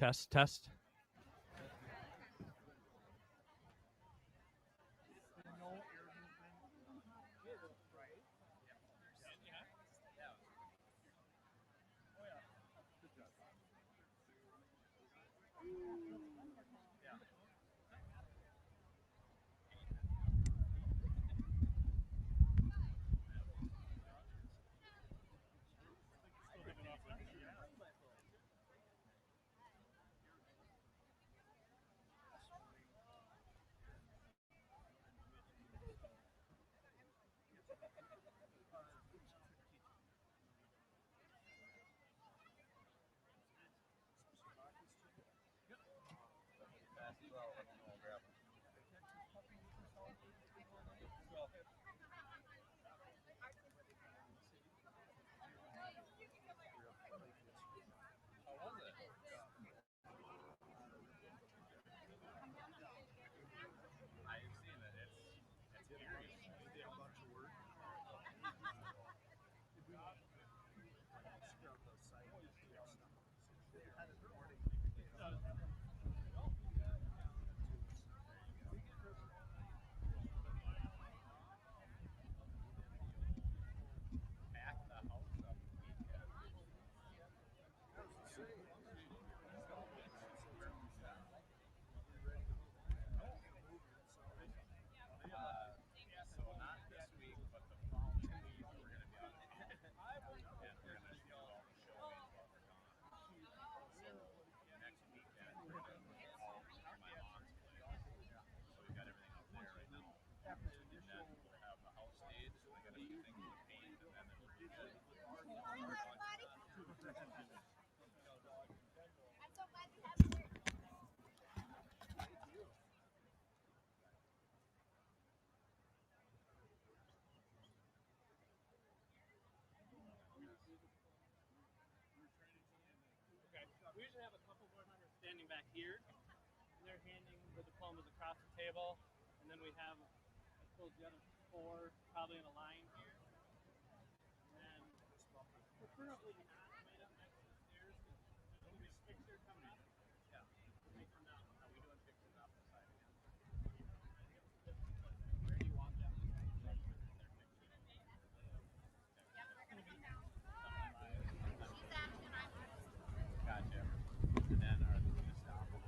Test, test. We usually have a couple board members standing back here, and they're handing the diplomas across the table, and then we have, I suppose, the other four probably in a line here. And then, preferably not right up next to the stairs, because there's going to be a picture coming up. Yeah. When they come down, are we doing pictures off the side again? Where do you want them? Right where their picture is. Yep, they're going to come down. She's action, I'm Gotcha. And then are they going to stop? And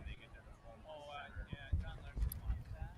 they get their diploma. Oh, yeah, John Larson wants that.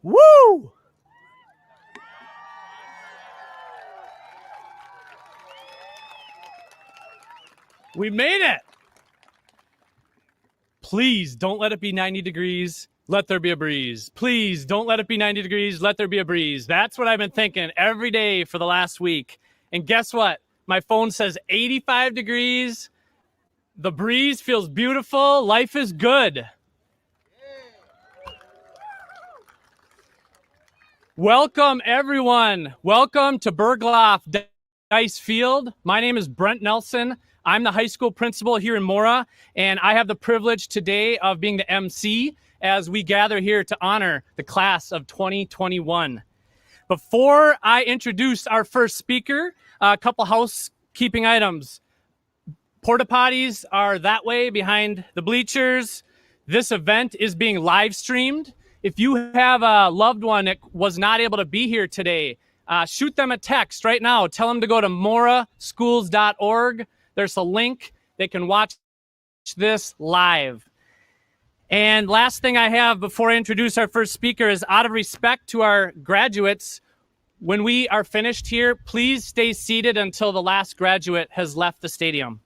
Woo! We made it. Please don't let it be 90 degrees. Let there be a breeze. Please don't let it be 90 degrees. Let there be a breeze. That's what I've been thinking every day for the last week. And guess what? My phone says 85 degrees. The breeze feels beautiful. Life is good. Welcome, everyone. Welcome to Bergloff Dice Field. My name is Brent Nelson. I'm the high school principal here in Mora, and I have the privilege today of being the MC as we gather here to honor the class of 2021. Before I introduce our first speaker, a couple housekeeping items. Porta potties are that way behind the bleachers. This event is being live streamed. If you have a loved one that was not able to be here today, shoot them a text right now. Tell them to go to moraschools.org. There's a link. They can watch this live. And last thing I have before I introduce our first speaker is out of respect to our graduates, when we are finished here, please stay seated until the last graduate has left the stadium.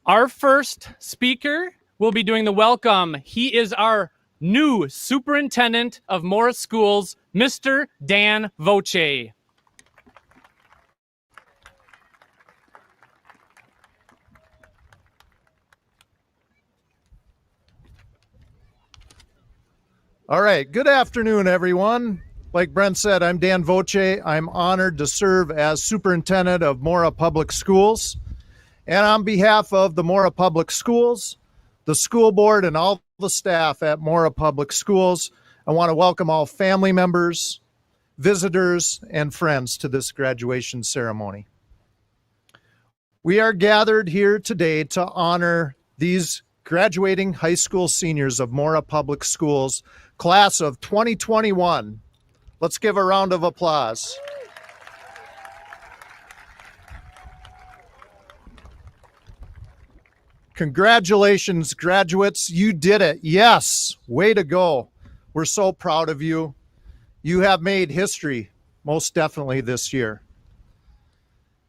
Our first speaker will be doing the welcome. He is our new superintendent of Mora Schools, Mr. Dan Voce. All right. Good afternoon, everyone. Like Brent said, I'm Dan Voce. I'm honored to serve as superintendent of Mora Public Schools. And on behalf of the Mora Public Schools, the school board, and all the staff at Mora Public Schools. I want to welcome all family members, visitors, and friends to this graduation ceremony. We are gathered here today to honor these graduating high school seniors of Mora Public Schools, class of 2021. Let's give a round of applause. Congratulations, graduates. You did it. Yes, way to go. We're so proud of you. You have made history, most definitely this year.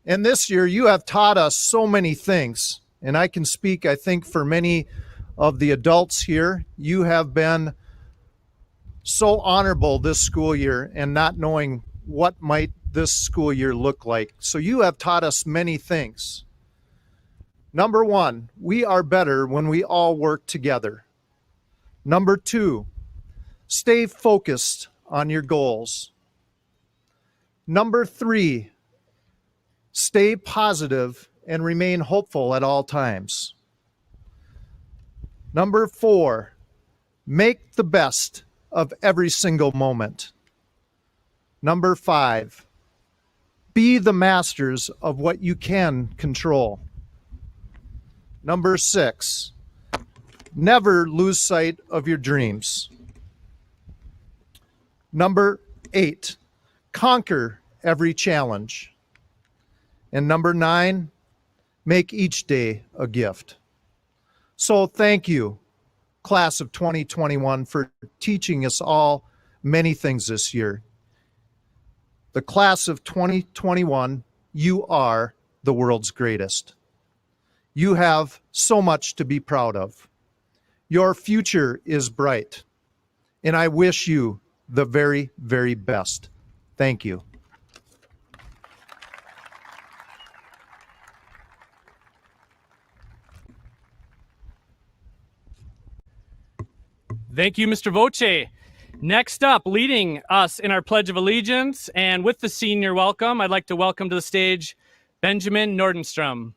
And this year, you have taught us so many things. And I can speak, I think, for many of the adults here. You have been so honorable this school year and not knowing what might this school year look like. So you have taught us many things. Number one, we are better when we all work together. Number two, stay focused on your goals. Number three, stay positive and remain hopeful at all times. Number four, make the best of every single moment. Number five, be the masters of what you can control. Number six, never lose sight of your dreams. Number eight, conquer every challenge. And number nine, make each day a gift. So thank you, class of 2021, for teaching us all many things this year. The class of 2021, you are the world's greatest. You have so much to be proud of. Your future is bright, and I wish you the very, very best. Thank you. Thank you, Mr. Voce. Next up, leading us in our Pledge of Allegiance and with the senior welcome, I'd like to welcome to the stage Benjamin Nordenstrom.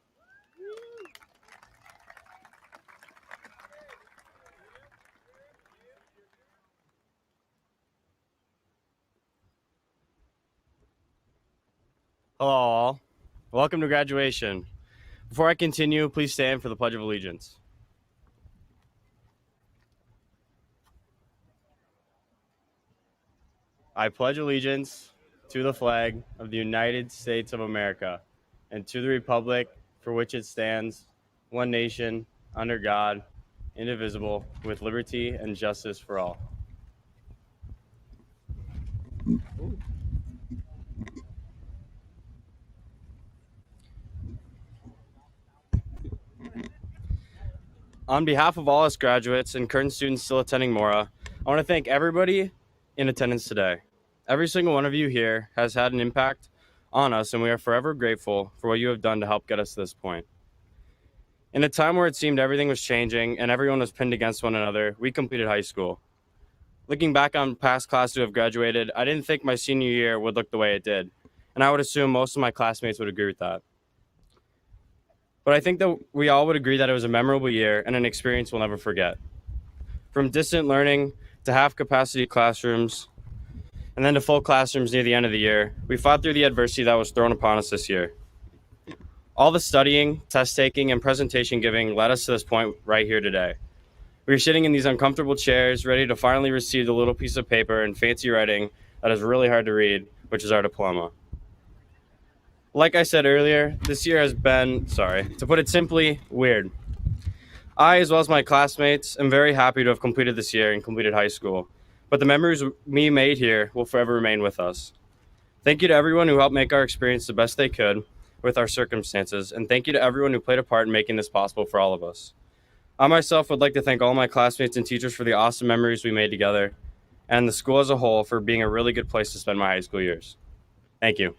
Hello all. Welcome to graduation. Before I continue, please stand for the Pledge of Allegiance. I pledge allegiance to the flag of the United States of America and to the republic for which it stands, one nation, under God, indivisible, with liberty and justice for all. On behalf of all us graduates and current students still attending Mora, I want to thank everybody in attendance today. Every single one of you here has had an impact on us, and we are forever grateful for what you have done to help get us to this point. In a time where it seemed everything was changing and everyone was pinned against one another, we completed high school. Looking back on past classes who have graduated, I didn't think my senior year would look the way it did, and I would assume most of my classmates would agree with that. But I think that we all would agree that it was a memorable year and an experience we'll never forget. From distant learning to half-capacity classrooms, and then to full classrooms near the end of the year, we fought through the adversity that was thrown upon us this year. All the studying, test taking, and presentation giving led us to this point right here today. We are sitting in these uncomfortable chairs, ready to finally receive the little piece of paper and fancy writing that is really hard to read, which is our diploma. Like I said earlier, this year has been, to put it simply, weird. I, as well as my classmates, am very happy to have completed this year and completed high school, but the memories we made here will forever remain with us. Thank you to everyone who helped make our experience the best they could with our circumstances, and thank you to everyone who played a part in making this possible for all of us. I myself would like to thank all my classmates and teachers for the awesome memories we made together, and the school as a whole for being a really good place to spend my high school years. Thank you.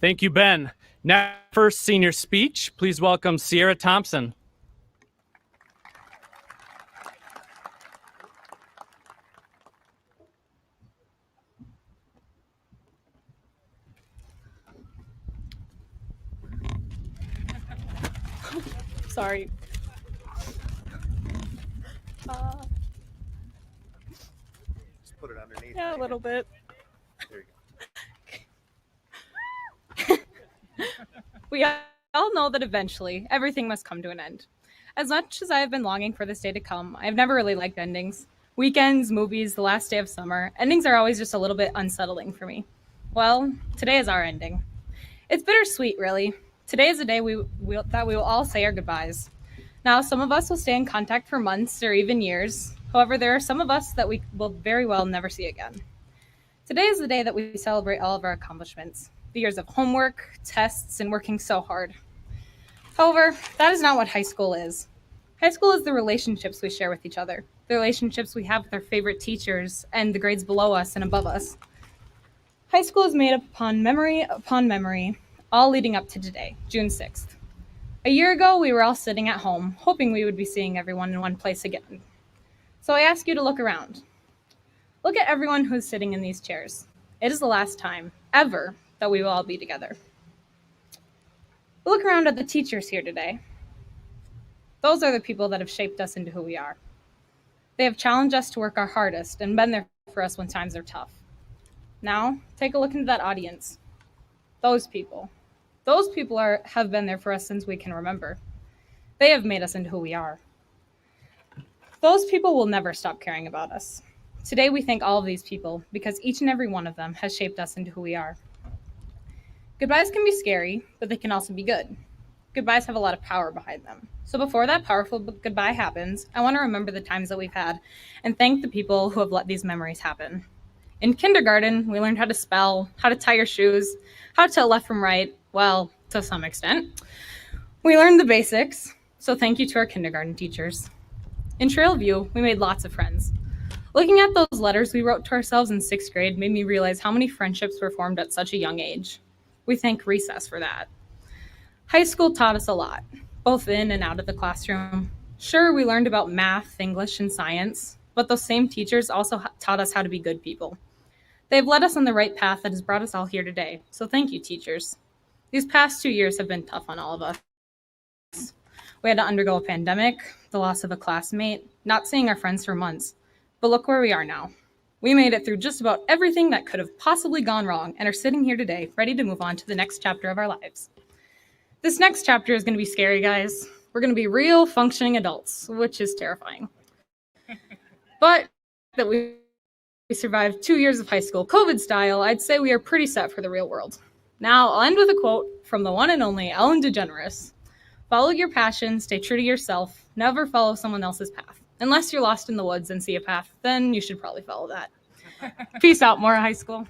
Thank you, Ben. Now, first senior speech, please welcome Sierra Thomson. Sorry. Just put it underneath. Yeah, a little bit. There you We all know that eventually everything must come to an end. As much as I have been longing for this day to come, I have never really liked endings. Weekends, movies, the last day of summer, endings are always just a little bit unsettling for me. Well, today is our ending. It's bittersweet, really. Today is the day that we will all say our goodbyes. Now, some of us will stay in contact for months or even years. However, there are some of us that we will very well never see again. Today is the day that we celebrate all of our accomplishments, the years of homework, tests, and working so hard. However, that is not what high school is. High school is the relationships we share with each other, the relationships we have with our favorite teachers, and the grades below us and above us. High school is made up upon memory, all leading up to today, June 6th. A year ago, we were all sitting at home, hoping we would be seeing everyone in one place again. So I ask you to look around. Look at everyone who is sitting in these chairs. It is the last time, ever, that we will all be together. Look around at the teachers here today. Those are the people that have shaped us into who we are. They have challenged us to work our hardest and been there for us when times are tough. Now, take a look into that audience. Those people have been there for us since we can remember. They have made us into who we are. Those people will never stop caring about us. Today we thank all of these people because each and every one of them has shaped us into who we are. Goodbyes can be scary, but they can also be good. Goodbyes have a lot of power behind them. So before that powerful goodbye happens, I want to remember the times that we've had and thank the people who have let these memories happen. In kindergarten, we learned how to spell, how to tie your shoes, how to tell left from right, well, to some extent. We learned the basics, so thank you to our kindergarten teachers. In Trailview, we made lots of friends. Looking at those letters we wrote to ourselves in 6th grade made me realize how many friendships were formed at such a young age. We thank recess for that. High school taught us a lot, both in and out of the classroom. Sure, we learned about math, English, and science, but those same teachers also taught us how to be good people. They've led us on the right path that has brought us all here today, so thank you, teachers. These past 2 years have been tough on all of us. We had to undergo a pandemic, the loss of a classmate, not seeing our friends for months, but look where we are now. We made it through just about everything that could have possibly gone wrong and are sitting here today, ready to move on to the next chapter of our lives. This next chapter is going to be scary, guys. We're going to be real functioning adults, which is terrifying. But that we survived 2 years of high school, COVID style, I'd say we are pretty set for the real world. Now, I'll end with a quote from the one and only Ellen DeGeneres. Follow your passion, stay true to yourself, never follow someone else's path. Unless you're lost in the woods and see a path, then you should probably follow that. Peace out, Mora High School.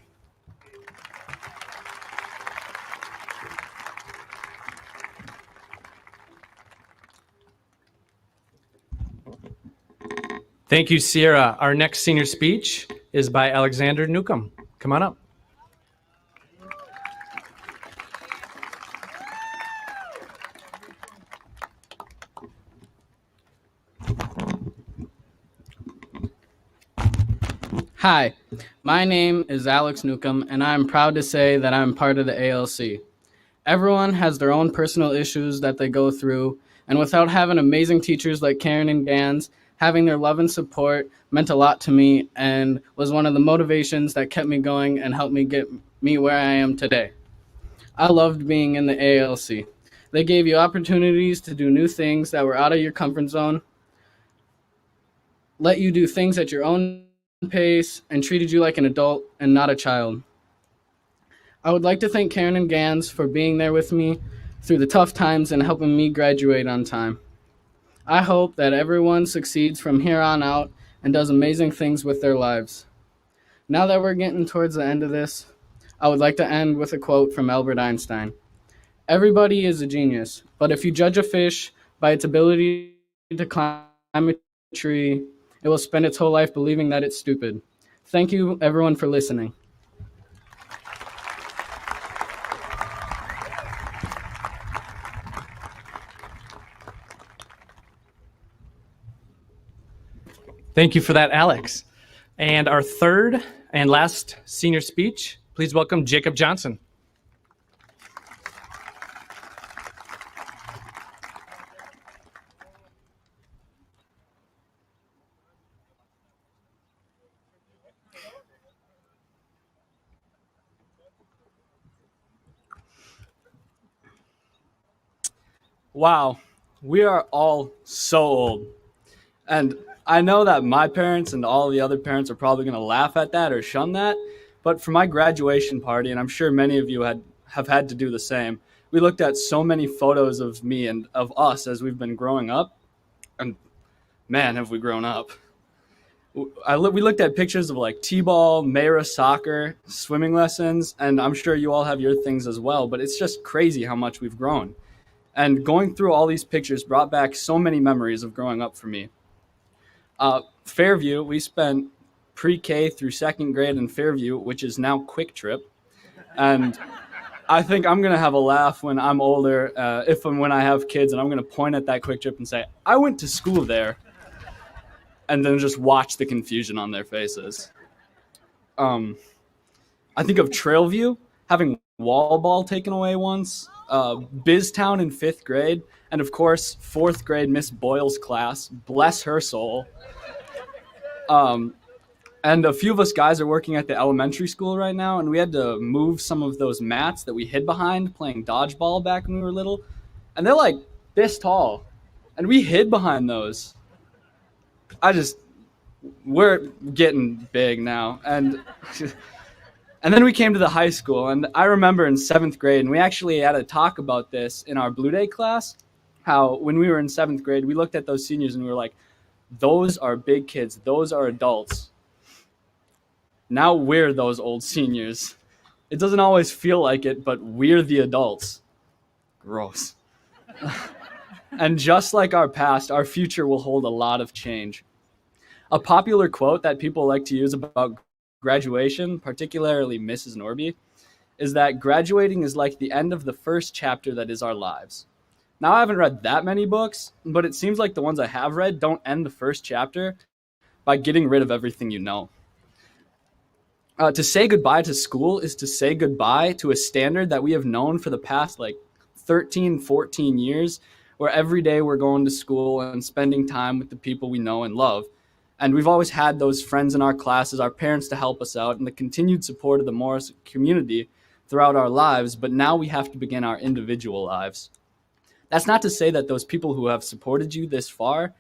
Thank you, Sierra. Our next senior speech is by Alexander Newcomb. Come on up. Hi, my name is Alex Newcomb, and I'm proud to say that I'm part of the ALC. Everyone has their own personal issues that they go through, and without having amazing teachers like Karen and Gans, having their love and support meant a lot to me and was one of the motivations that kept me going and helped me get me where I am today. I loved being in the ALC. They gave you opportunities to do new things that were out of your comfort zone, let you do things at your own pace, and treated you like an adult and not a child. I would like to thank Karen and Gans for being there with me through the tough times and helping me graduate on time. I hope that everyone succeeds from here on out and does amazing things with their lives. Now that we're getting towards the end of this, I would like to end with a quote from Albert Einstein. Everybody is a genius, but if you judge a fish by its ability to climb a tree, it will spend its whole life believing that it's stupid. Thank you, everyone, for listening. Thank you for that, Alex. And our third and last senior speech, please welcome Jacob Johnson. Wow, we are all so old. And I know that my parents and all the other parents are probably going to laugh at that or shun that. But for my graduation party, and I'm sure many of you have had to do the same, we looked at so many photos of me and of us as we've been growing up. And man, have we grown up. We looked at pictures of like t-ball, Mora soccer, swimming lessons, and I'm sure you all have your things as well. But it's just crazy how much we've grown. And going through all these pictures brought back so many memories of growing up for me. Fairview, we spent pre-K through second grade in Fairview, which is now Quick Trip. And I think I'm going to have a laugh when I'm older, if and when I have kids, and I'm going to point at that Quick Trip and say, I went to school there. And then just watch the confusion on their faces. I think of Trailview, having wall ball taken away once, Biztown in 5th grade, and of course, 4th grade Miss Boyle's class, bless her soul. And a few of us guys are working at the elementary school right now, and we had to move some of those mats that we hid behind playing dodgeball back when we were little, and they're like this tall, and we hid behind those. We're getting big now, and then we came to the high school, and I remember in 7th grade, and we actually had a talk about this in our Blue Day class, how when we were in 7th grade, we looked at those seniors and we were like, those are big kids, those are adults. Now we're those old seniors. It doesn't always feel like it, but we're the adults. Gross. And just like our past, our future will hold a lot of change. A popular quote that people like to use about graduation, particularly Mrs. Norby, is that graduating is like the end of the first chapter that is our lives. Now, I haven't read that many books, but it seems like the ones I have read don't end the first chapter by getting rid of everything you know. To say goodbye to school is to say goodbye to a standard that we have known for the past 13, 14 years, where every day we're going to school and spending time with the people we know and love. And we've always had those friends in our classes, our parents to help us out, and the continued support of the Morris community throughout our lives, but now we have to begin our individual lives. That's not to say that those people who have supported you this far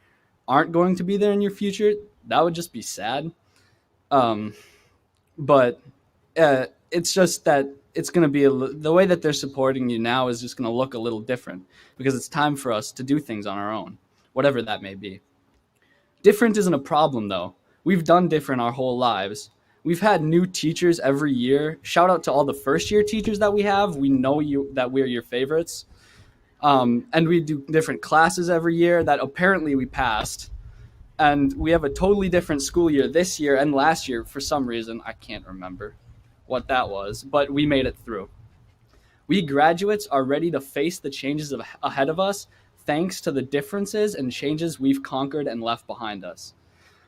aren't going to be there in your future. That would just be sad. But it's just that it's going to be the way that they're supporting you now is just going to look a little different because it's time for us to do things on our own, whatever that may be. Different isn't a problem, though. We've done different our whole lives. We've had new teachers every year. Shout out to all the first-year teachers that we have. We know that we're your favorites. And we do different classes every year that apparently we passed. And we have a totally different school year this year and last year for some reason. I can't remember what that was, but we made it through. We graduates are ready to face the changes ahead of us thanks to the differences and changes we've conquered and left behind us.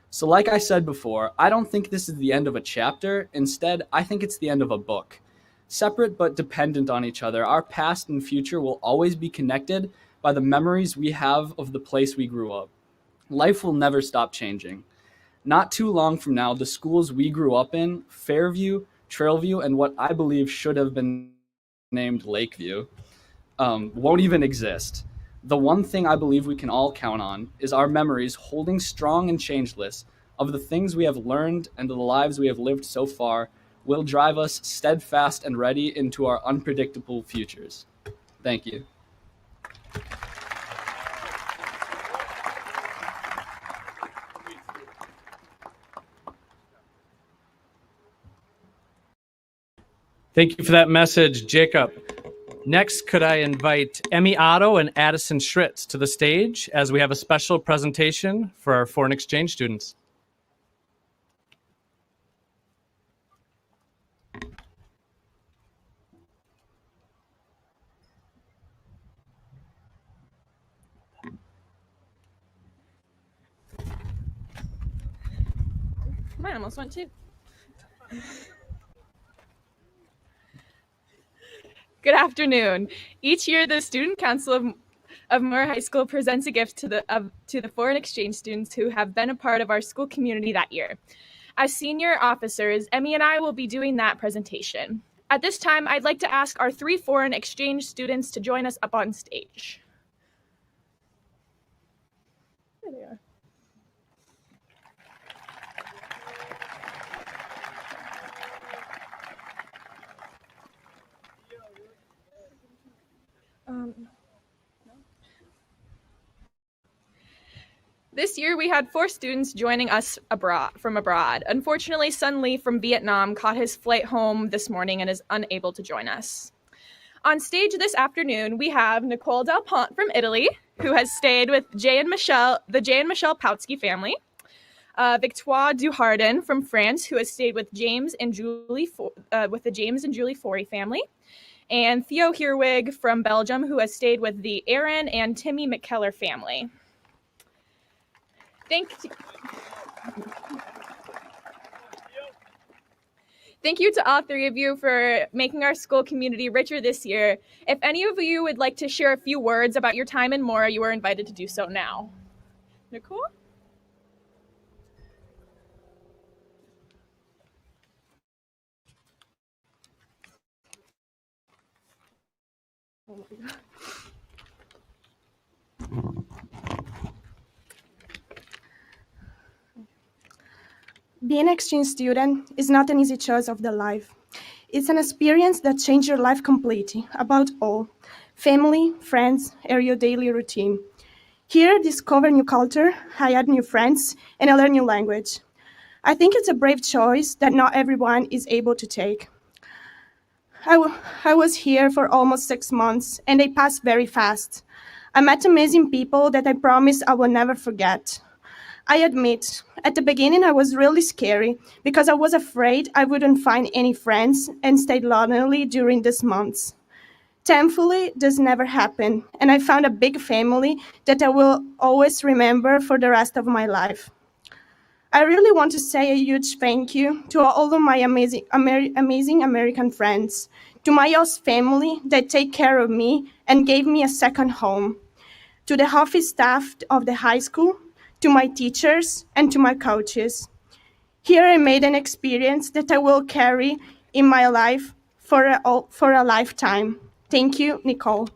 So like I said before, I don't think this is the end of a chapter. Instead, I think it's the end of a book. Separate but dependent on each other, our past and future will always be connected by the memories we have of the place we grew up. Life will never stop changing. Not too long from now, the schools we grew up in, Fairview, Trailview, and what I believe should have been named Lakeview, won't even exist. The one thing I believe we can all count on is our memories holding strong and changeless of the things we have learned and the lives we have lived so far will drive us steadfast and ready into our unpredictable futures. Thank you. Thank you for that message, Jacob. Next, could I invite Emmie, Otto, and Addison Schritz to the stage as we have a special presentation for our foreign exchange students. Mine almost went too. Good afternoon. Each year, the Student Council of Mora High School presents a gift to the foreign exchange students who have been a part of our school community that year. As senior officers, Emmie and I will be doing that presentation. At this time, I'd like to ask our 3 foreign exchange students to join us up on stage. There they are. This year, we had 4 students joining us from abroad. Unfortunately, Sun Lee from Vietnam caught his flight home this morning and is unable to join us. On stage this afternoon, we have Nicole Del Pont from Italy, who has stayed with the Jay and Michelle Pautsky family. Victoire Duhardin from France, who has stayed with the James and Julie Forey family. And Theo Herwig from Belgium, who has stayed with the Aaron and Timmy McKellar family. Thank you to all 3 of you for making our school community richer this year. If any of you would like to share a few words about your time in Mora, you are invited to do so now. Nicole? Oh my God. Being an exchange student is not an easy choice of the life. It's an experience that changes your life completely, about all. Family, friends, and your daily routine. Here, I discover new culture, I add new friends, and I learn new language. I think it's a brave choice that not everyone is able to take. I was here for almost 6 months, and they passed very fast. I met amazing people that I promise I will never forget. I admit, at the beginning I was really scary because I was afraid I wouldn't find any friends and stayed lonely during these months. Thankfully, this never happened, and I found a big family that I will always remember for the rest of my life. I really want to say a huge thank you to all of my amazing American friends, to my host family that take care of me and gave me a second home, to the office staff of the high school, to my teachers, and to my coaches. Here I made an experience that I will carry in my life for a lifetime. Thank you, Nicole.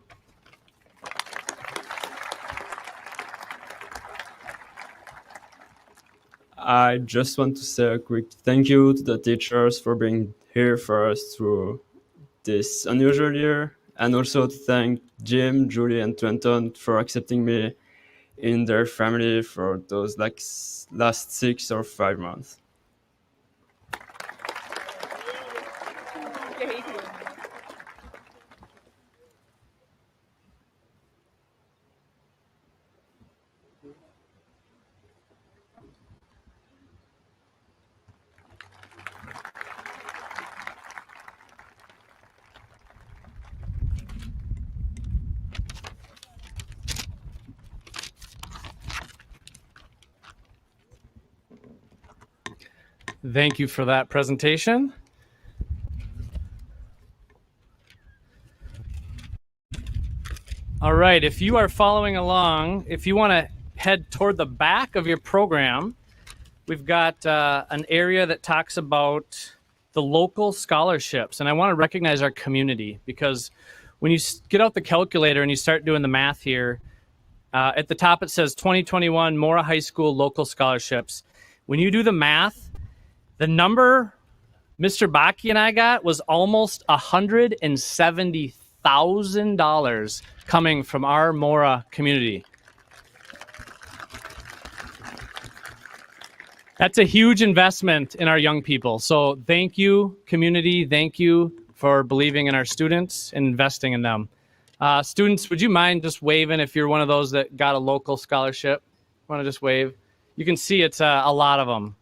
I just want to say a quick thank you to the teachers for being here for us through this unusual year, and also to thank Jim, Julie, and Trenton for accepting me in their family for those last 6 or 5 months. Thank you for that presentation. All right, if you are following along, if you want to head toward the back of your program, we've got an area that talks about the local scholarships. And I want to recognize our community, because when you get out the calculator and you start doing the math here, at the top it says 2021 Mora High School local scholarships. When you do the math, the number Mr. Baki and I got was almost $170,000 coming from our Mora community. That's a huge investment in our young people. So thank you, community. Thank you for believing in our students and investing in them. Students, would you mind just waving if you're one of those that got a local scholarship? Want to just wave? You can see it's a lot of them.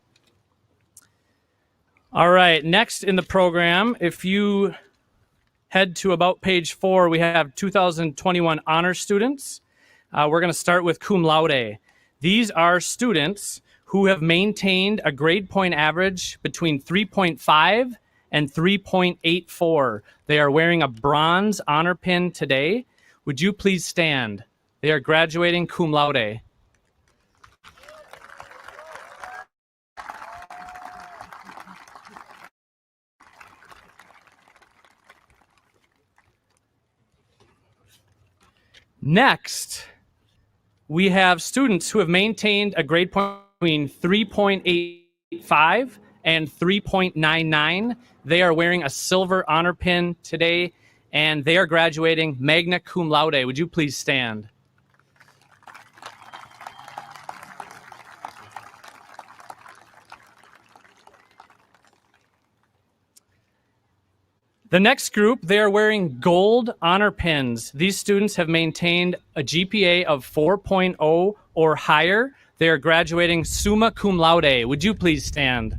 All right, next in the program, if you head to about page 4, we have 2021 honor students. We're going to start with cum laude. These are students who have maintained a grade point average between 3.5 and 3.84. They are wearing a bronze honor pin today. Would you please stand? They are graduating cum laude. Next, we have students who have maintained a grade point between 3.85 and 3.99. They are wearing a silver honor pin today, and they are graduating magna cum laude. Would you please stand? The next group, they are wearing gold honor pins. These students have maintained a GPA of 4.0 or higher. They are graduating summa cum laude. Would you please stand?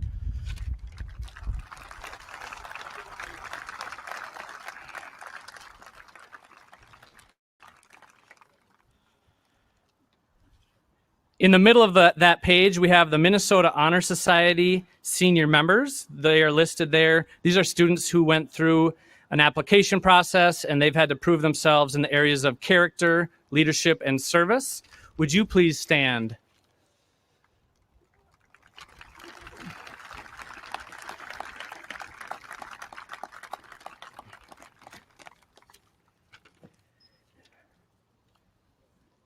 In the middle of that page, we have the Minnesota Honor Society senior members. They are listed there. These are students who went through an application process, and they've had to prove themselves in the areas of character, leadership, and service. Would you please stand?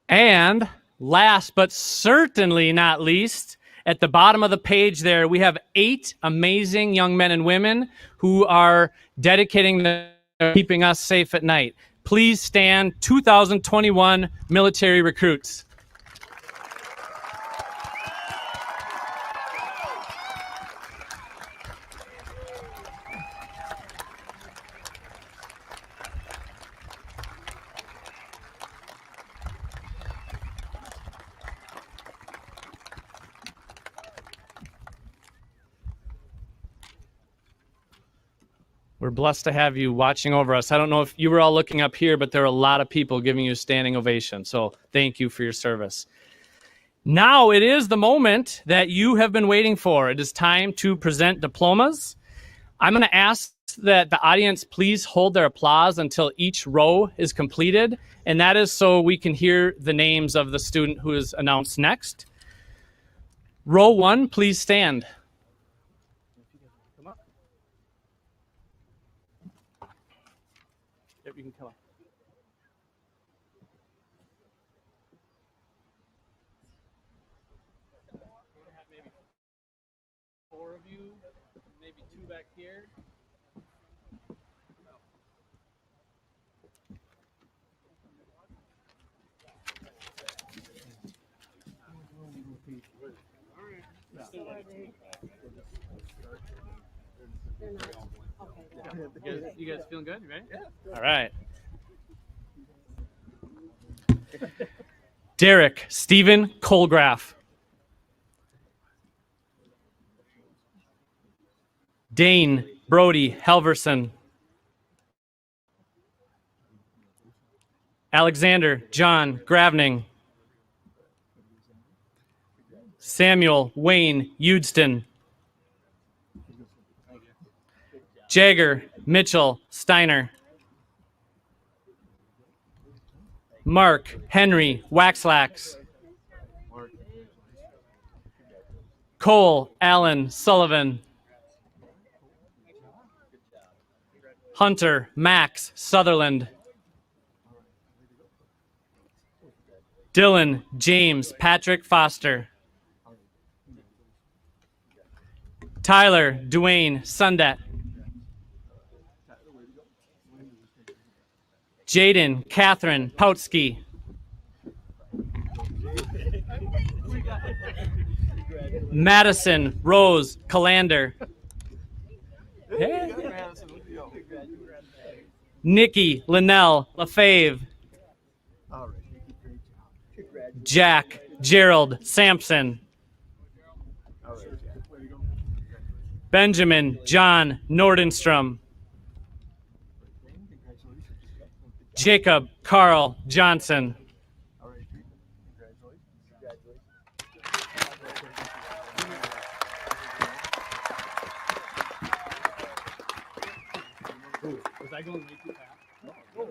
And last but certainly not least, at the bottom of the page there, we have 8 amazing young men and women who are dedicating to keeping us safe at night. Please stand, 2021 military recruits. We're blessed to have you watching over us. I don't know if you were all looking up here, but there are a lot of people giving you a standing ovation. So thank you for your service. Now it is the moment that you have been waiting for. It is time to present diplomas. I'm going to ask that the audience please hold their applause until each row is completed. And that is so we can hear the names of the student who is announced next. Row 1, please stand. Yep, you can come up. Maybe 4 of you, maybe 2 back here. You guys feeling good? You ready? Yeah. All right. Derek Stephen Colgraff. Dane Brody Helverson. Alexander John Gravning. Samuel Wayne Eudston. Jagger Mitchell Steiner. Mark Henry Waxlax. Cole Allen Sullivan. Hunter Max Sutherland. Dylan James Patrick Foster. Tyler Dwayne Sundet. Jaden Catherine Poutsky. Madison Rose Calander. Hey. Nikki Linnell LaFave. Jack Gerald Sampson. Benjamin John Nordenstrom. Jacob Carl Johnson. Was I going way too fast? No, they're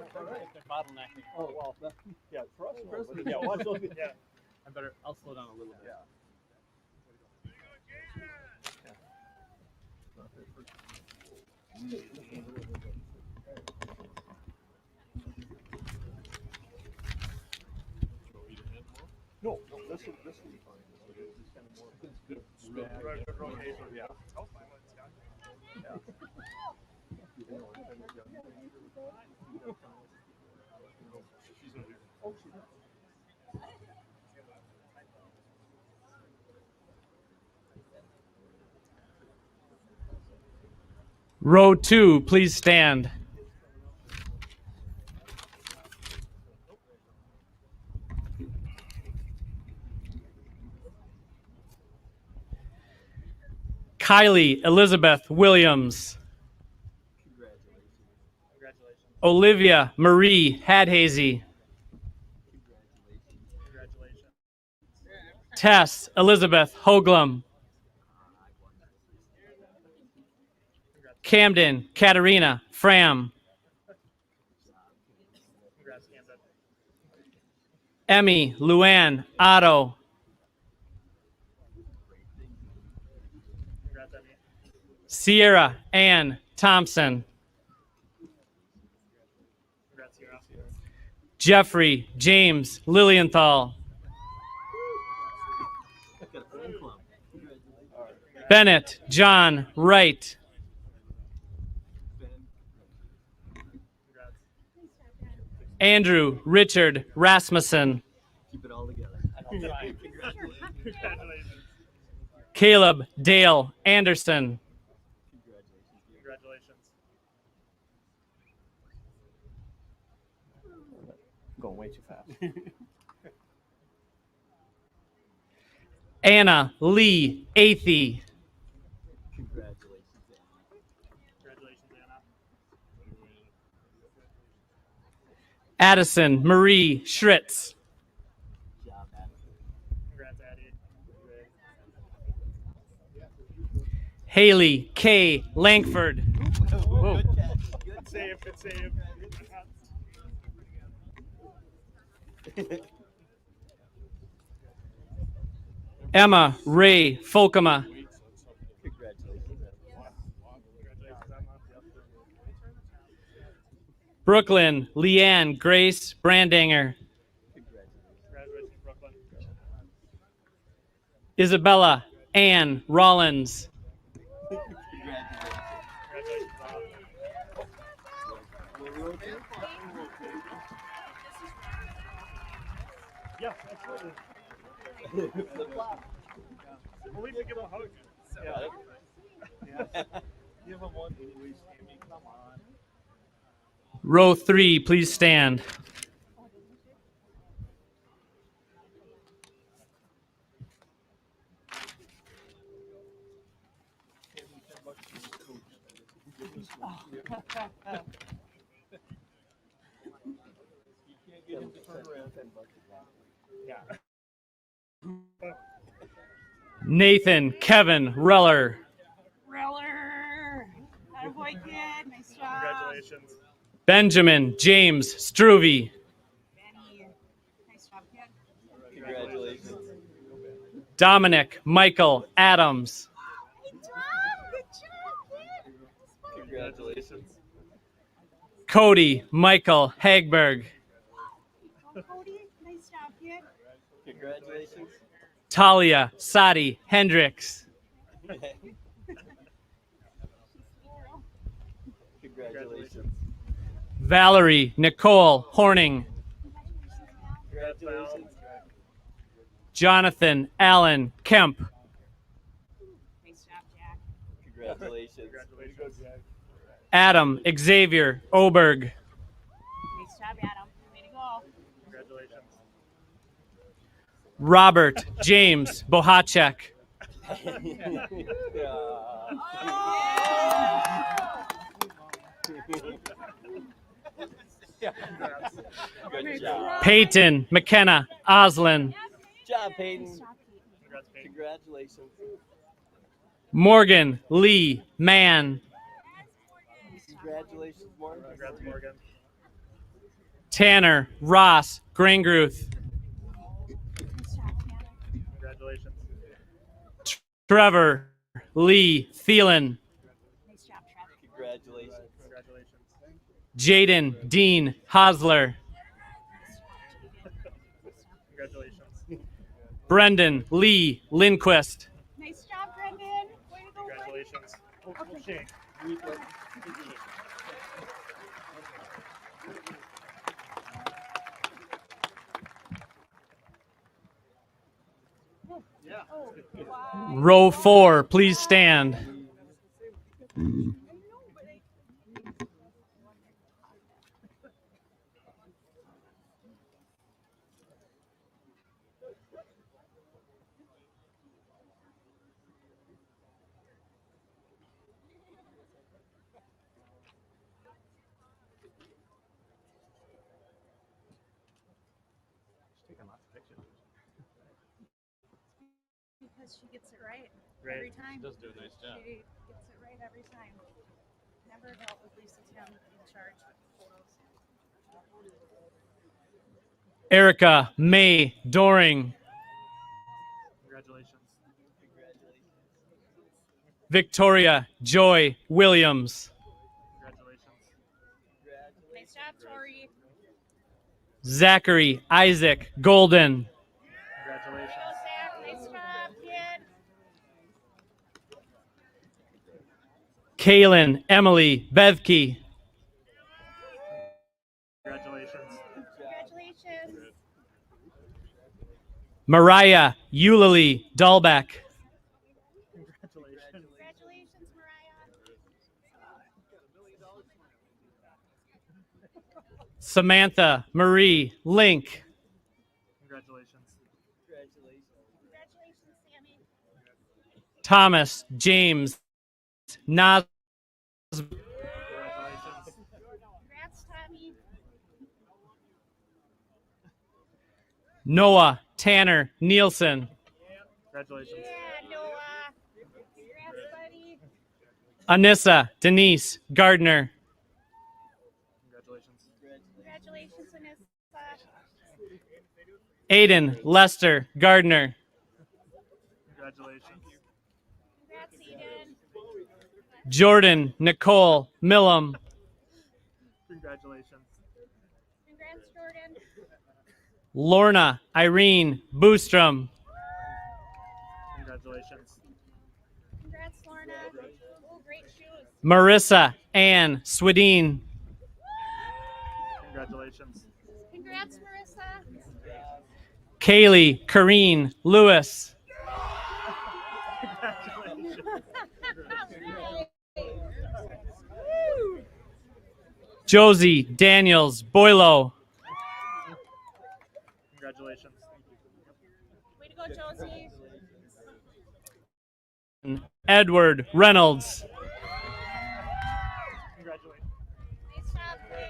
bottlenecking. Oh, well, yeah, for us, yeah, watch those. Yeah. I'll slow down a little bit. Yeah. Row 2, please stand. Kylie Elizabeth Williams. Olivia Marie Hadhazy. Tess Elizabeth Houglum. Camden Katarina Fram. Emmie Louann Otto. Sierra Ann Thomson. Jeffrey James Lilienthal. Bennett John Wright. Andrew Richard Rasmussen. Keep it all together. Caleb Dale Anderson. Congratulations. Going way too fast. Anna Lee Athey. Congratulations, Congratulations, Anna. Addison Marie Schritz. Good job, Addison. Congrats, Addie. Haley K. Langford. Whoa. Good catch. Good save, good save. Emma Ray Folkema. Congratulations. Brooklyn Leanne Grace Brandinger. Congratulations, Brooklyn. Isabella Ann Rollins. Congratulations, Bob. Yeah, absolutely. We'll even give him a hug. Yeah. Give him one, please, Amy. Come on. Row 3, please stand. Yeah. Nathan Kevin Reller. Reller. Attaboy, kid. Nice job. Congratulations. Benjamin James Struve. Benny. Nice job, kid. Congratulations. Dominic Michael Adams. Hey, Tom. Good job, kid. Congratulations. Cody Michael Hagberg. Oh, Cody. Nice job, kid. Congratulations. Talia Sadi Hendricks. Congratulations. Valerie Nicole Horning. Congratulations. Jonathan Allen Kemp. Nice job, Jack. Congratulations. Congratulations, Jack. Adam Xavier Oberg. Nice job, Adam. Way to go. Congratulations. Robert James Bohacek. Good job. Peyton McKenna Oslin. Good job, Peyton. Congrats, Peyton. Congratulations. Morgan Lee Mann. Congratulations, Morgan. Congrats, Morgan. Tanner Ross Grangruth. Nice job, Tanner. Congratulations. Trevor Lee Thielen. Nice job, Trevor. Congratulations. Congratulations. Jaden Dean Hosler. Congratulations. Brendan Lee Lindquist. Nice job, Brendan. Way to go, Congratulations. Okay. Row 4, please stand. Because she gets it right every time. She does do a nice job. She gets it right every time. Never dealt with Lisa Tim in charge with photos. Erica May Doring. Congratulations. Victoria Joy Williams. Congratulations. Nice job, Tori. Zachary Isaac Golden. Congratulations. Zach, nice job, kid. Kaylin Emily Bevke. Congratulations. Congratulations. Mariah Eulalie Dahlbeck. Congratulations. Congratulations, Mariah. Samantha Marie Link. Congratulations. Congratulations, Sammy. Thomas James Nas. Congratulations. Congrats, Tommy. Noah Tanner Nielsen. Congratulations. Yeah, Noah. Congrats, buddy. Anissa Denise Gardner. Congratulations. Congratulations, Anissa. Aiden Lester Gardner. Congratulations. Congrats, Eden. Jordan Nicole Millum. Congratulations. Congrats, Jordan. Lorna Irene Boostrom. Congratulations. Congrats, Lorna. Oh, great shoes. Marissa Ann Swedeen. Congratulations. Congrats, Marissa. Kaylee Kareen Lewis. Josie Daniels Boylo. Congratulations. Way to go, Josie. Edward Reynolds. Congratulations. Nice job, Clay.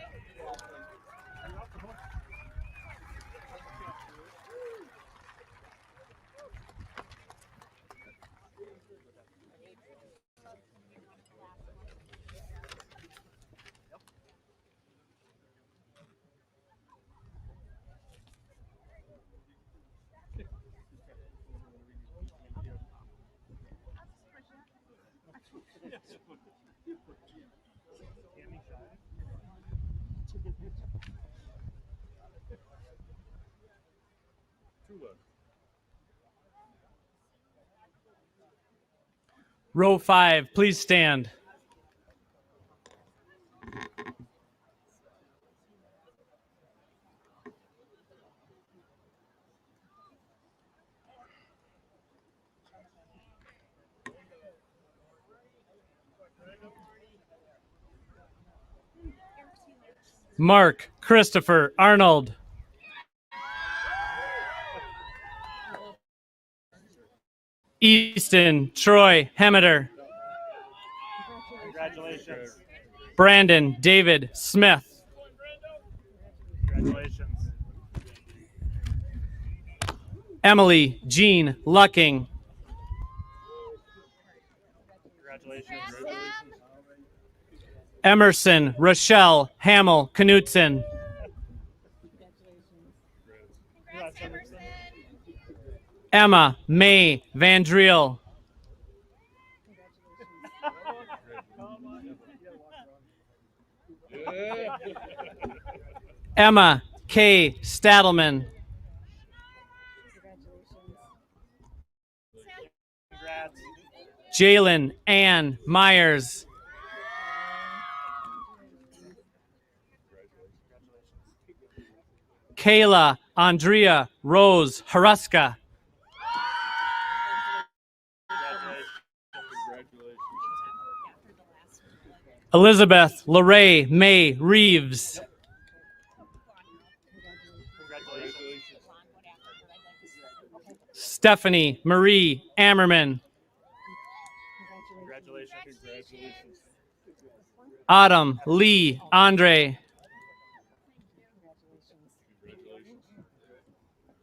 Row 5, please stand. Mark Christopher Arnold. Easton Troy Hemeter. Congratulations. Brandon David Smith. Congratulations. Emily Jean Lucking. Congratulations. Emerson Rochelle Hamill Knutson. Congrats, Emerson. Emma May Vandriel. Emma K. Stadelman. Jalen Ann Myers. Kayla Andrea Rose Haruska. Elizabeth Lorraine May Reeves. Stephanie Marie Ammerman. Autumn Lee Andre.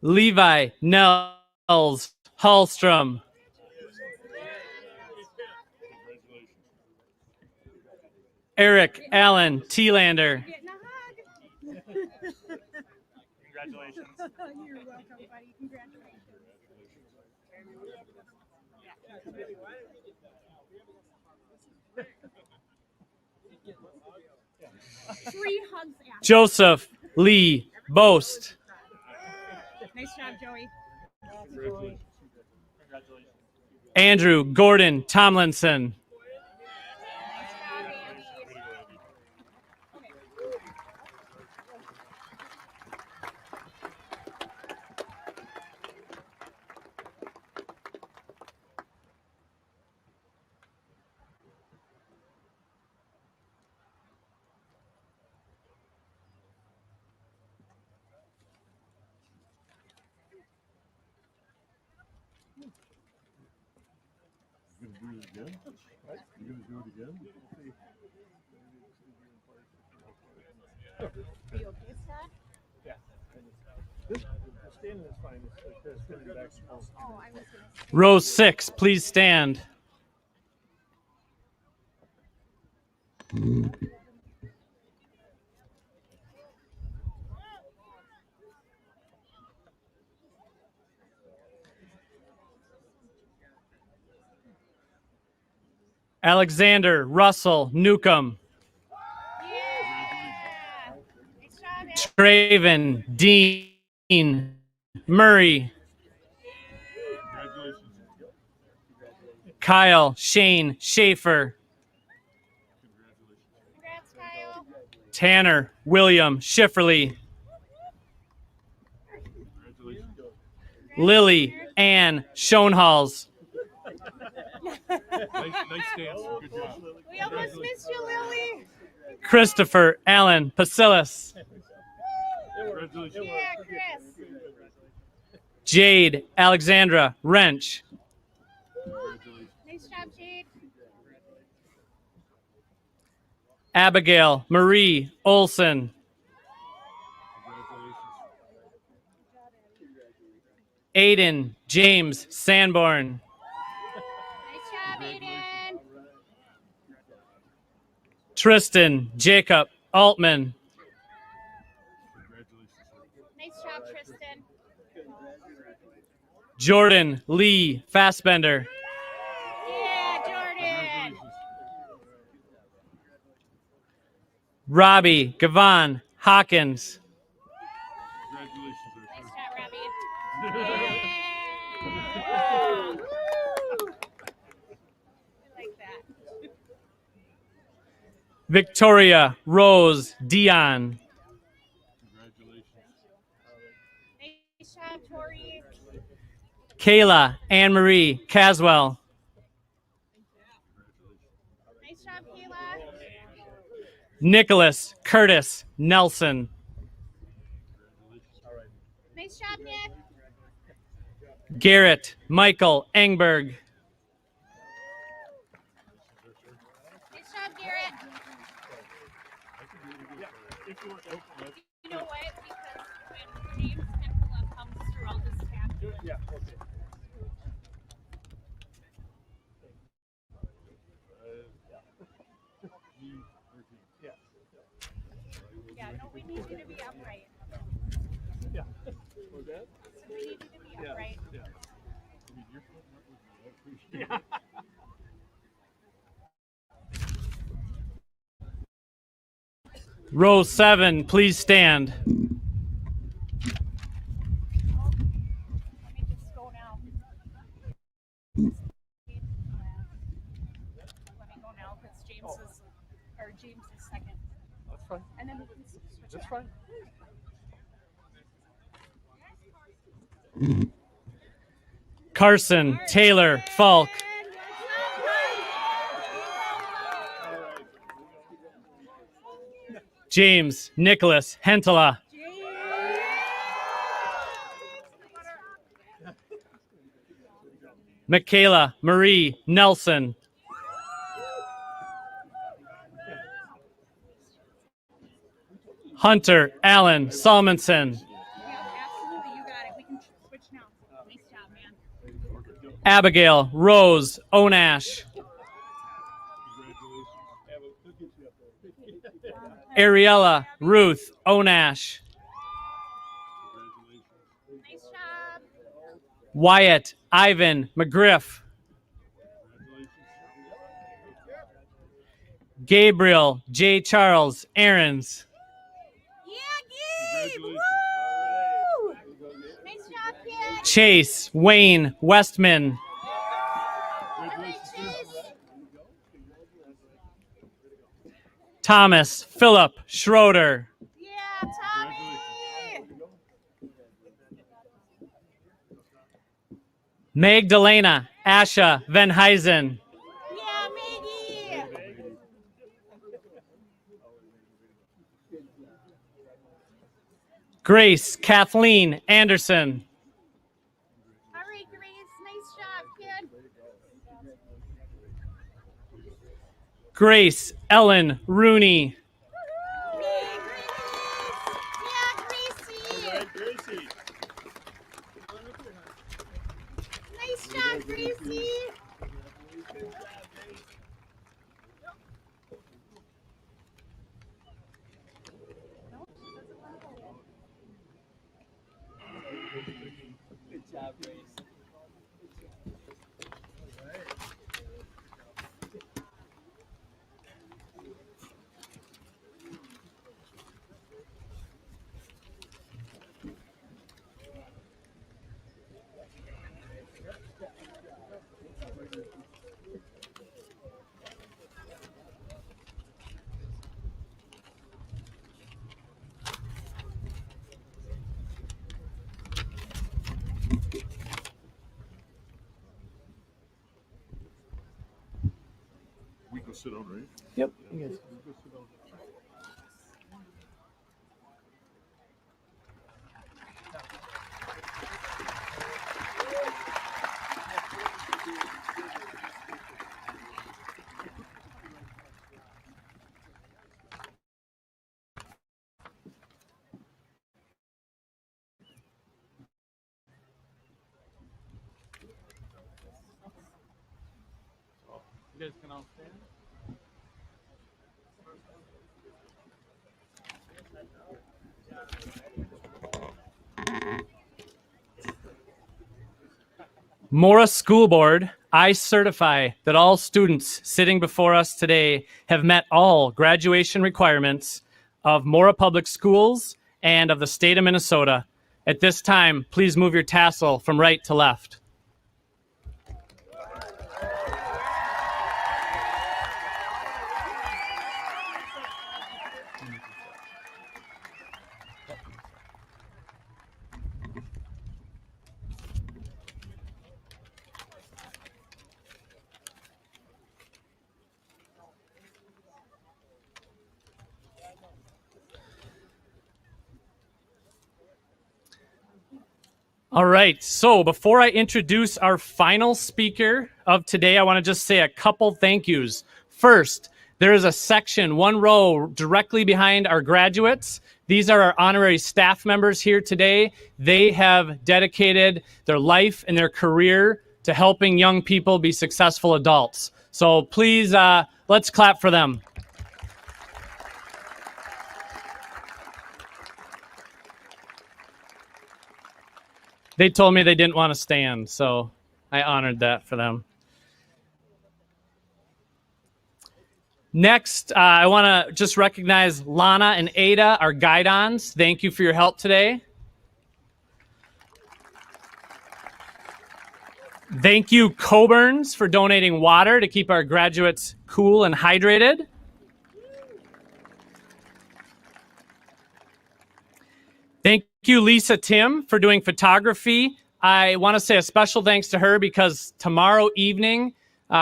Levi Nels Hallstrom. Eric Allen Thielander. Congratulations. You're welcome, buddy. Congratulations. 3 hugs after. Joseph Lee Boast. Nice job, Joey. Andrew Gordon Tomlinson. Row 6, please stand. Alexander Russell Newcomb. Traven Dean Murray. Kyle Shane Schaefer. Tanner William Schifferly. Lily Ann Schoenhals. Nice dance. Good job. We almost missed you, Lily. Christopher Allen Pasilis. Congratulations. Yeah, Chris. Jade Alexandra Wrench. Nice job, Jade. Abigail Marie Olson. Aiden James Sanborn. Nice job, Aiden. Tristan Jacob Altman. Nice job, Tristan. Jordan Lee Fassbender. Yeah, Jordan. Robbie Gavon Hawkins. Nice job, Robbie. Yeah. Woo. I like that. Victoria Rose Dion. Nice job, Tori. Kayla Anne Marie Caswell. Nice job, Kayla. Nicholas Curtis Nelson. Nice job, Nick. Garrett Michael Engberg. Nice job, Garrett. You know what? Because when James Nicola comes throughout this chapter, yeah, no, we need you to be upright. Yeah. We need you to be upright. Yeah. Row 7, please stand. Let me just go now. James's or James's second. That's fine. And then we can switch That's it. fine. Carson Taylor Falk. James Nicholas Hentala. Michaela Marie Nelson. Hunter Allen Salmonson. Absolutely, you got it. We can switch now. Nice job, man. Abigail Rose Onash. Ariella Ruth Onash. Nice job. Wyatt Ivan McGriff. Gabriel J. Charles Aarons. Yeah, Gabe! Woo! Nice job, kid. Chase Wayne Westman. Thomas Philip Schroeder. Yeah, Tommy! Magdalena Asha Van Huysen. Yeah, Maggie! Grace Kathleen Anderson. All right, Grace. Nice job, kid. Grace Ellen Rooney. Hey, Grace. Yeah, Gracie. Nice job, Gracie. Good job, Grace. We go sit down, right? Yep. You guys can all stand. Mora School Board, I certify that all students sitting before us today have met all graduation requirements of Mora Public Schools and of the state of Minnesota. At this time, please move your tassel from right to left. All right, so before I introduce our final speaker of today, I want to just say a couple thank yous. First, there is a section, one row directly behind our graduates. These are our honorary staff members here today. They have dedicated their life and their career to helping young people be successful adults. So please, let's clap for them. They told me they didn't want to stand, so I honored that for them. Next, I want to just recognize Lana and Ada, our guide-ons. Thank you for your help today. Thank you, Coburns, for donating water to keep our graduates cool and hydrated. Thank you, Lisa Tim, for doing photography. I want to say a special thanks to her because tomorrow evening,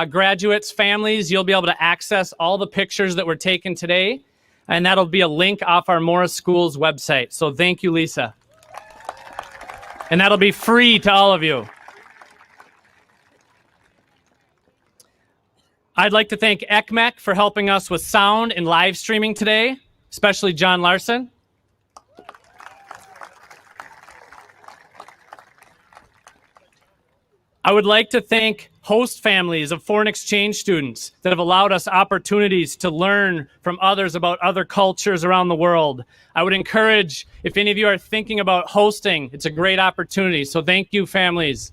graduates, families, you'll be able to access all the pictures that were taken today, and that'll be a link off our Mora Schools website. So thank you, Lisa. And that'll be free to all of you. I'd like to thank ECMEC for helping us with sound and live streaming today, especially John Larson. I would like to thank host families of foreign exchange students that have allowed us opportunities to learn from others about other cultures around the world. I would encourage, if any of you are thinking about hosting, it's a great opportunity. So thank you, families.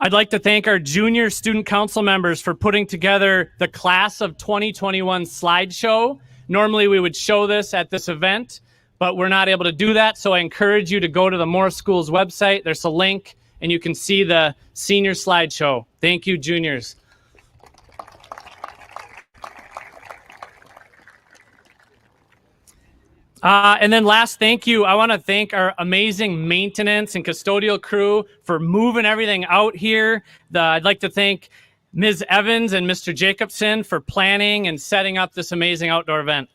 I'd like to thank our junior student council members for putting together the class of 2021 slideshow. Normally we would show this at this event, but we're not able to do that. So I encourage you to go to the Mora Schools website. There's a link and you can see the senior slideshow. Thank you, juniors. And then last, thank you. I want to thank our amazing maintenance and custodial crew for moving everything out here. I'd like to thank Ms. Evans and Mr. Jacobson for planning and setting up this amazing outdoor event.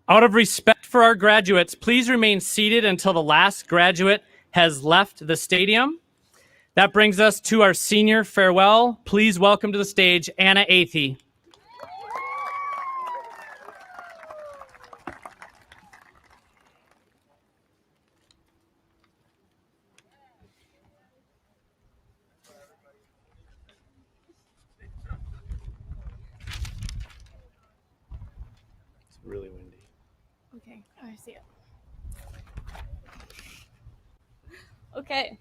Out of respect for our graduates, please remain seated until the last graduate has left the stadium. That brings us to our senior farewell. Please welcome to the stage Anna Athey. It's really windy. Okay, I see it. Okay.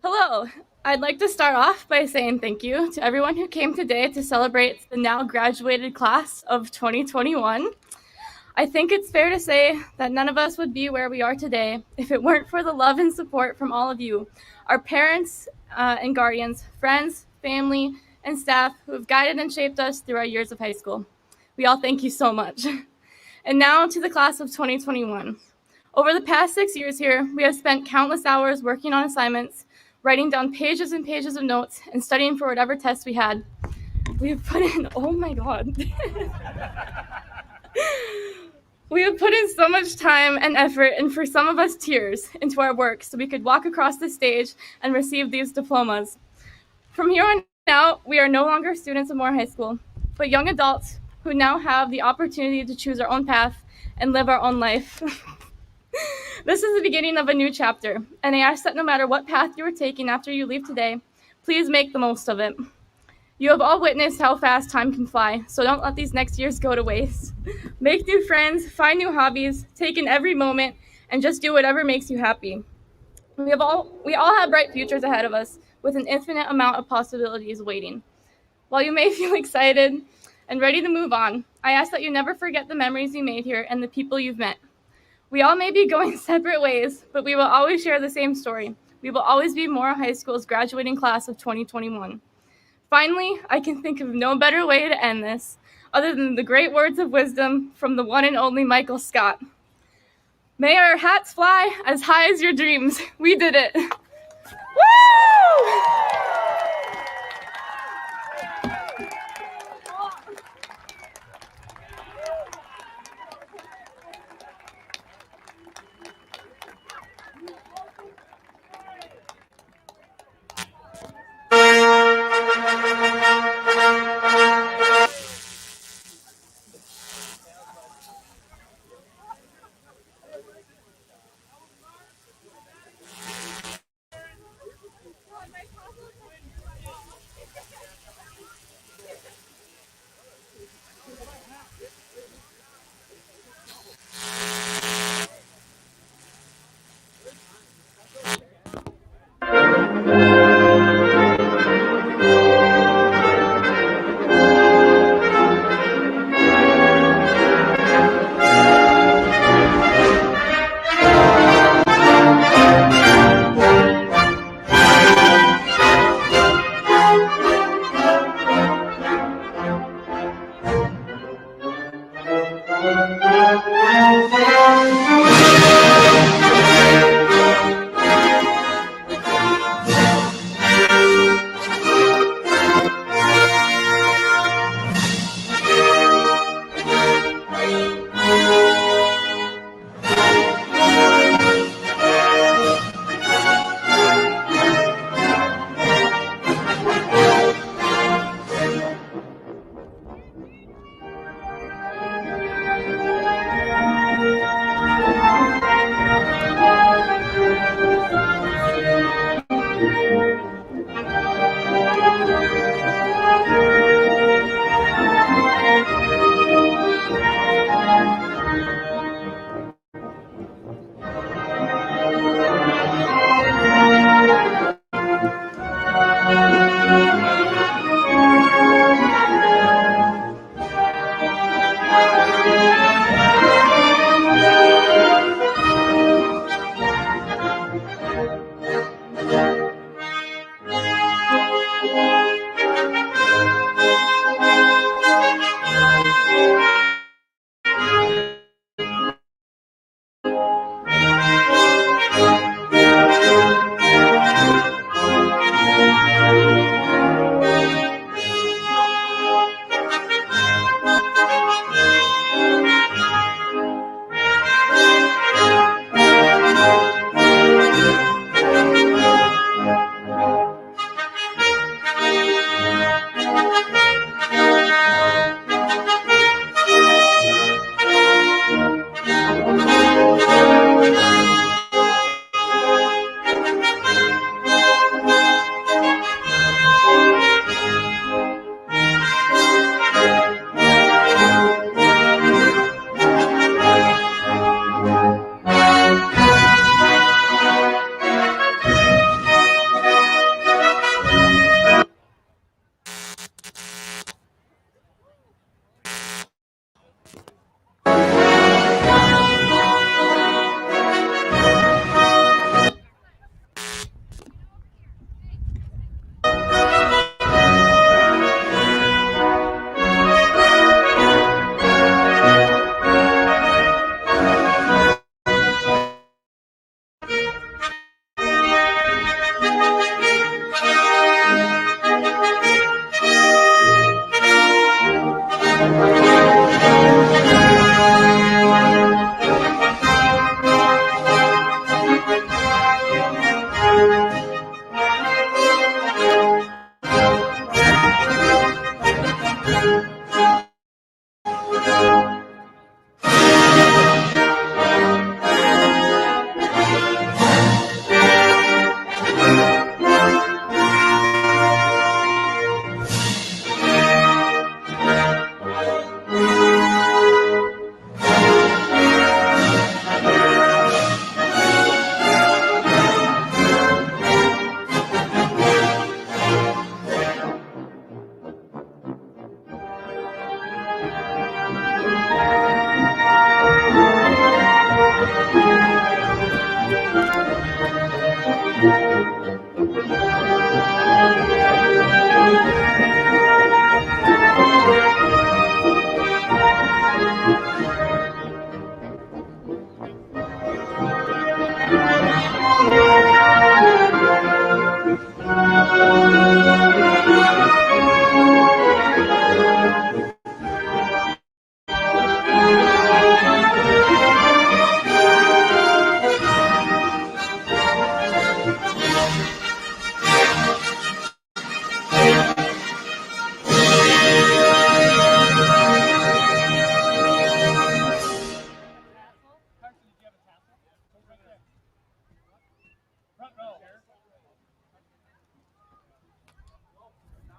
Hello. I'd like to start off by saying thank you to everyone who came today to celebrate the now graduated class of 2021. I think it's fair to say that none of us would be where we are today if it weren't for the love and support from all of you, our parents and guardians, friends, family, and staff who have guided and shaped us through our years of high school. We all thank you so much. And now to the class of 2021. Over the past 6 years here, we have spent countless hours working on assignments, writing down pages and pages of notes, and studying for whatever tests we had. We have put in, oh my God. We have put in so much time and effort, and for some of us tears, into our work so we could walk across the stage and receive these diplomas. From here on out, we are no longer students of Mora High School, but young adults who now have the opportunity to choose our own path and live our own life. This is the beginning of a new chapter, and I ask that no matter what path you are taking after you leave today, please make the most of it. You have all witnessed how fast time can fly, so don't let these next years go to waste. Make new friends, find new hobbies, take in every moment, and just do whatever makes you happy. We all have bright futures ahead of us, with an infinite amount of possibilities waiting. While you may feel excited and ready to move on, I ask that you never forget the memories you made here and the people you've met. We all may be going separate ways, but we will always share the same story. We will always be Mora High School's graduating class of 2021. Finally, I can think of no better way to end this other than the great words of wisdom from the one and only Michael Scott. May our hats fly as high as your dreams. We did it. Woo!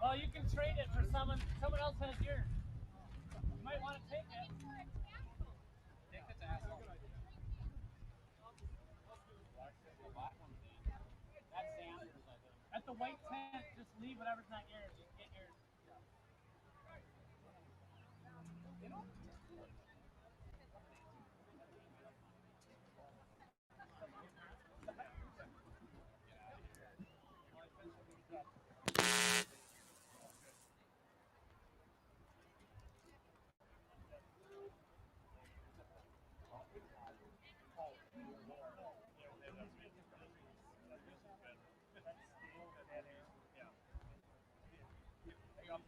Well, you can trade it for someone else has yours. You might want to take it. Take the tassel. That's Sanders, I think. At the white tent, just leave whatever's not yours. You can get yours.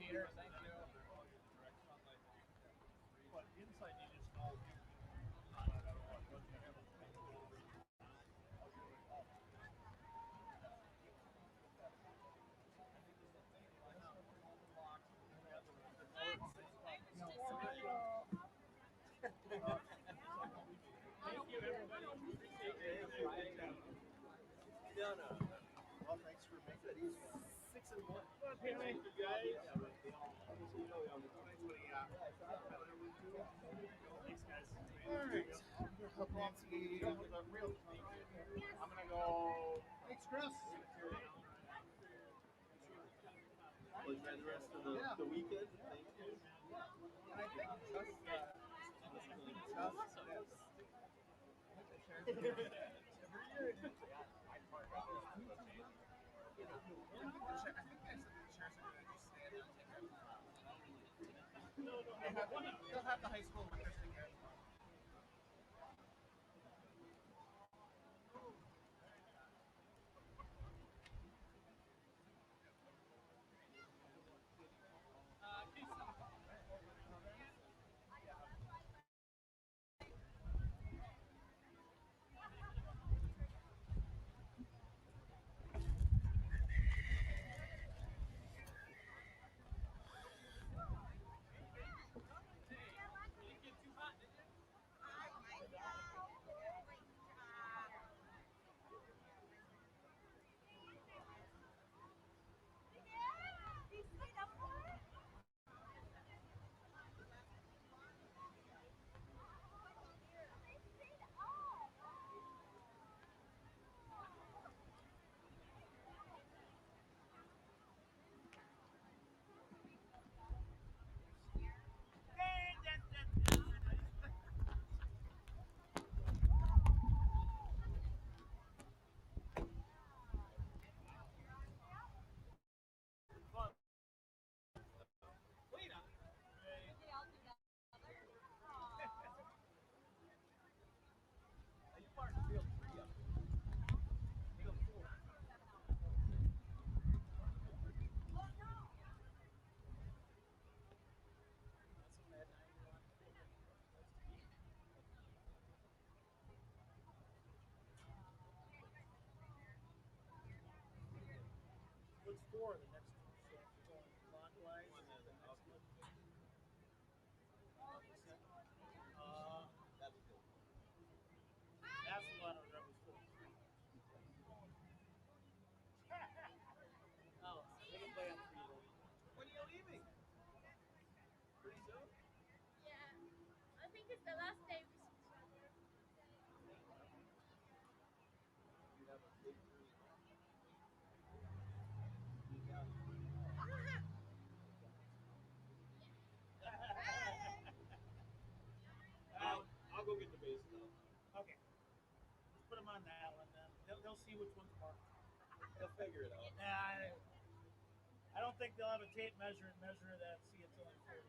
Peter. Thank you. Well, thanks for making it easy. 6 and 1. Thank you, guys. Thanks, guys. All right. Help Nancy with a real. I'm gonna go. Thanks, Chris. Well, you had the rest of the weekend. Thank you. And I think they'll have the high school interesting here. What's 4 the next one? So if you're going clockwise, the next one. That's good. That's the one I remember. Oh, we can play on 3 then. When are you leaving? Pretty soon? Yeah. I think it's the last day we see each other. You have a big 3. I'll go get the base now. Okay. Let's put them on that one then. They'll see which one's marked. They'll figure it out. Nah, I don't think they'll have a tape measure that see it's only 30.